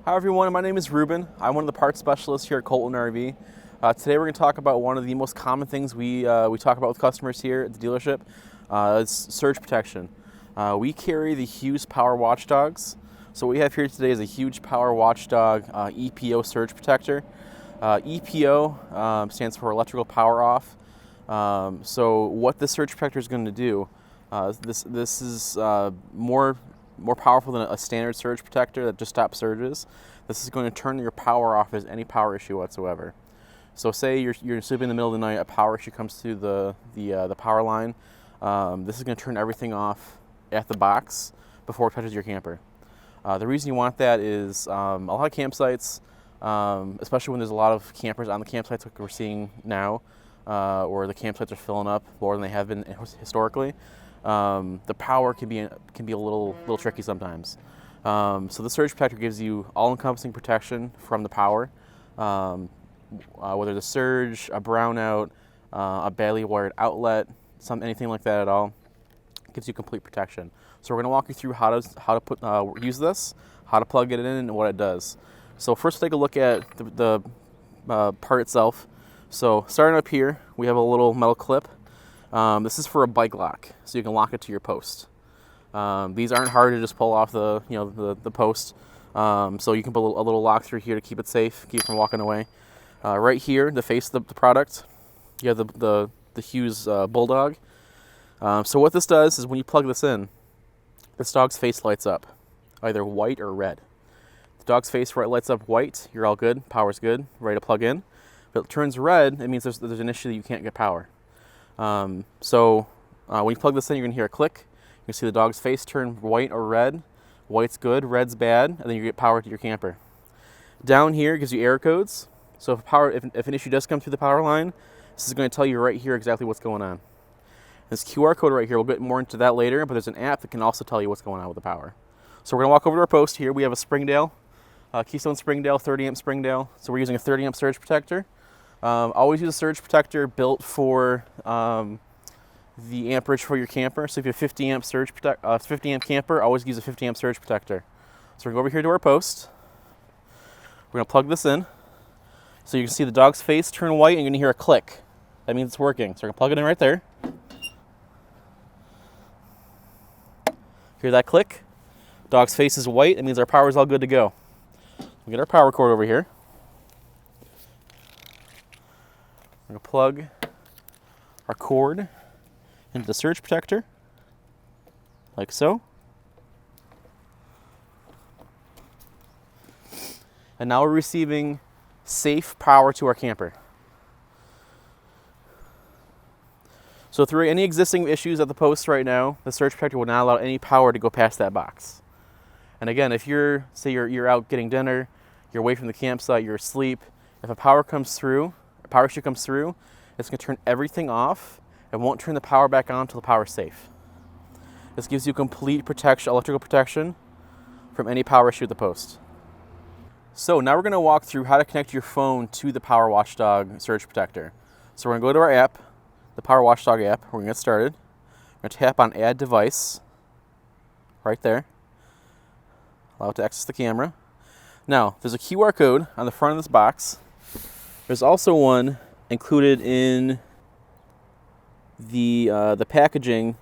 Hi everyone, my name is Ruben. I'm one of the parts specialists here at Colton RV. Today we're going to talk about one of the most common things we talk about with customers here at the dealership. It's surge protection. We carry the Hughes Power Watchdogs. So what we have here today is a Hughes Power Watchdog EPO surge protector. EPO stands for electrical power off. So what this surge protector is going to do, this is more powerful than a standard surge protector that just stops surges. This is going to turn your power off as any power issue whatsoever. So say you're sleeping in the middle of the night, a power issue comes through the power line. This is going to turn everything off at the box before it touches your camper. The reason you want that is a lot of campsites, especially when there's a lot of campers on the campsites like we're seeing now, or the campsites are filling up more than they have been historically. The power can be a little tricky sometimes. So the surge protector gives you all-encompassing protection from the power, whether the surge, a brownout, a badly wired outlet, anything like that at all, gives you complete protection. So we're going to walk you through how to use this, how to plug it in, and what it does. So first, take a look at the part itself. So starting up here, we have a little metal clip. This is for a bike lock, so you can lock it to your post. These aren't hard to just pull off the post, so you can put a little lock through here to keep it safe, keep it from walking away. Right here, the face of the product, you have the Hughes Bulldog. So what this does is when you plug this in, this dog's face lights up, either white or red. The dog's face lights up white, you're all good, power's good, ready to plug in. If it turns red, it means there's an issue that you can't get power. When you plug this in, you're going to hear a click. You can see the dog's face turn white or red. White's good, red's bad, and then you get power to your camper. Down here it gives you error codes. So if an issue does come through the power line, this is going to tell you right here exactly what's going on. This QR code right here, we'll get more into that later, but there's an app that can also tell you what's going on with the power. So we're going to walk over to our post here. We have a Springdale, Keystone Springdale, 30amp Springdale. So we're using a 30amp surge protector. Always use a surge protector built for the amperage for your camper. So if you have 50 amp camper, always use a 50 amp surge protector. So we're going to go over here to our post. We're going to plug this in. So you can see the dog's face turn white and you're going to hear a click. That means it's working. So we're going to plug it in right there. Hear that click? Dog's face is white. That means our power is all good to go. We'll get our power cord over here. We're going to plug our cord into the surge protector, like so. And now we're receiving safe power to our camper. So through any existing issues at the post right now, the surge protector will not allow any power to go past that box. And again, if you're out getting dinner, you're away from the campsite, you're asleep, if a power issue comes through, it's going to turn everything off and won't turn the power back on until the power is safe. This gives you complete protection, electrical protection from any power issue at the post. So now we're going to walk through how to connect your phone to the Power Watchdog surge protector. So we're going to go to our app, the Power Watchdog app. We're going to get started. We're going to tap on Add Device right there. Allow it to access the camera. Now, there's a QR code on the front of this box. There's also one included in the packaging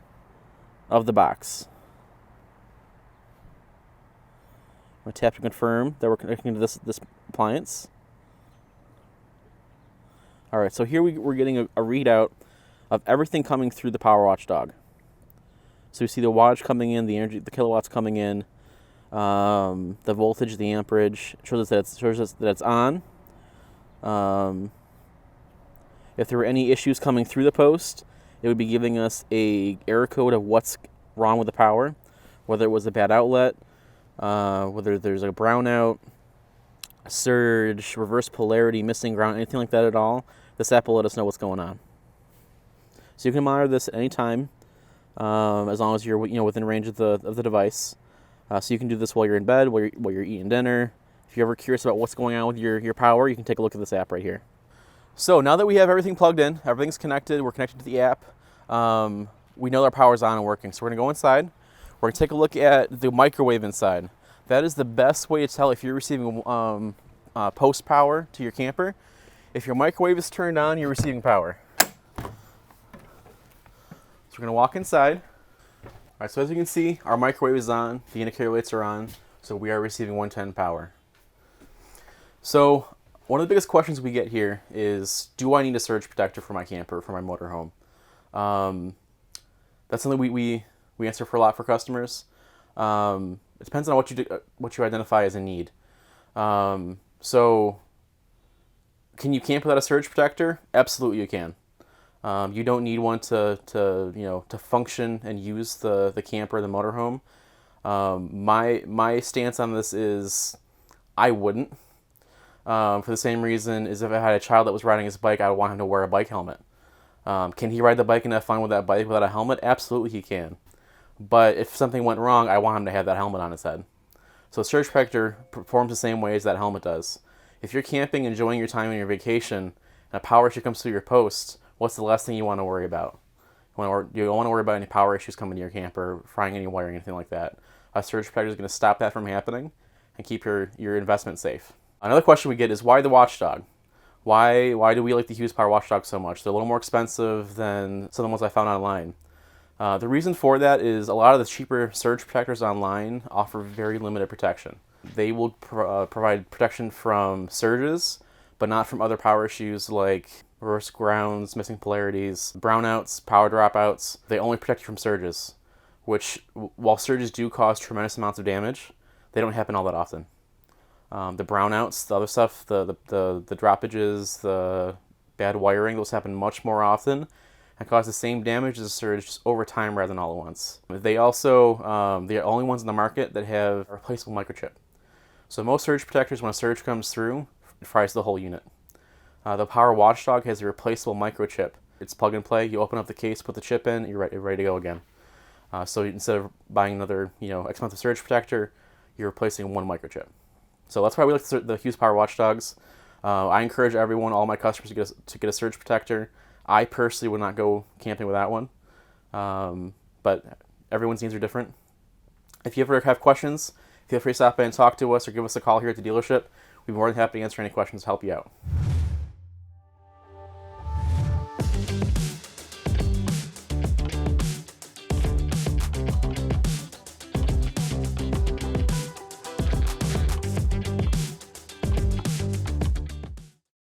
of the box. I'm going to tap to confirm that we're connecting to this appliance. All right, so here we're getting a readout of everything coming through the Power Watchdog. So you see the wattage coming in, the energy, the kilowatts coming in, the voltage, the amperage. Shows us that it's on. If there were any issues coming through the post, it would be giving us a error code of what's wrong with the power, whether it was a bad outlet, whether there's a brownout, a surge, reverse polarity, missing ground, anything like that at all. This app will let us know what's going on. So you can monitor this at any time, as long as you're within range of the device. So you can do this while you're in bed, while you're eating dinner. If you're ever curious about what's going on with your power, you can take a look at this app right here. So now that we have everything plugged in, everything's connected, we're connected to the app, we know our power's on and working. So we're going to go inside. We're going to take a look at the microwave inside. That is the best way to tell if you're receiving post power to your camper. If your microwave is turned on, you're receiving power. So we're gonna walk inside. All right, so as you can see, our microwave is on, the indicator lights are on, so we are receiving 110 power. So one of the biggest questions we get here is, do I need a surge protector for my camper, for my motorhome? That's something we answer for a lot for customers. It depends on what you identify as a need. So can you camp without a surge protector? Absolutely you can. You don't need one to function and use the camper or the motorhome. My stance on this is I wouldn't. For the same reason as if I had a child that was riding his bike, I would want him to wear a bike helmet. Can he ride the bike and have fun with that bike without a helmet? Absolutely he can. But if something went wrong, I want him to have that helmet on his head. So a surge protector performs the same way as that helmet does. If you're camping, enjoying your time on your vacation, and a power issue comes through your post, what's the last thing you want to worry about? You don't want to worry about any power issues coming to your camper, frying any wiring, anything like that. A surge protector is going to stop that from happening and keep your investment safe. Another question we get is, why the Watchdog? Why do we like the Hughes Power Watchdog so much? They're a little more expensive than some of the ones I found online. The reason for that is a lot of the cheaper surge protectors online offer very limited protection. They will provide protection from surges, but not from other power issues like reverse grounds, missing polarities, brownouts, power dropouts. They only protect you from surges, which, while surges do cause tremendous amounts of damage, they don't happen all that often. The brownouts, the other stuff, the droppages, the bad wiring, those happen much more often and cause the same damage as a surge, just over time rather than all at once. They also, they're the only ones in the market that have a replaceable microchip. So most surge protectors, when a surge comes through, it fries the whole unit. The Power Watchdog has a replaceable microchip. It's plug and play. You open up the case, put the chip in, you're ready to go again. So instead of buying another expensive surge protector, you're replacing one microchip. So that's why we like the Hughes Power Watchdogs. I encourage everyone, all my customers, to get a surge protector. I personally would not go camping without one, but everyone's needs are different. If you ever have questions, feel free to stop by and talk to us or give us a call here at the dealership. We'd be more than happy to answer any questions to help you out.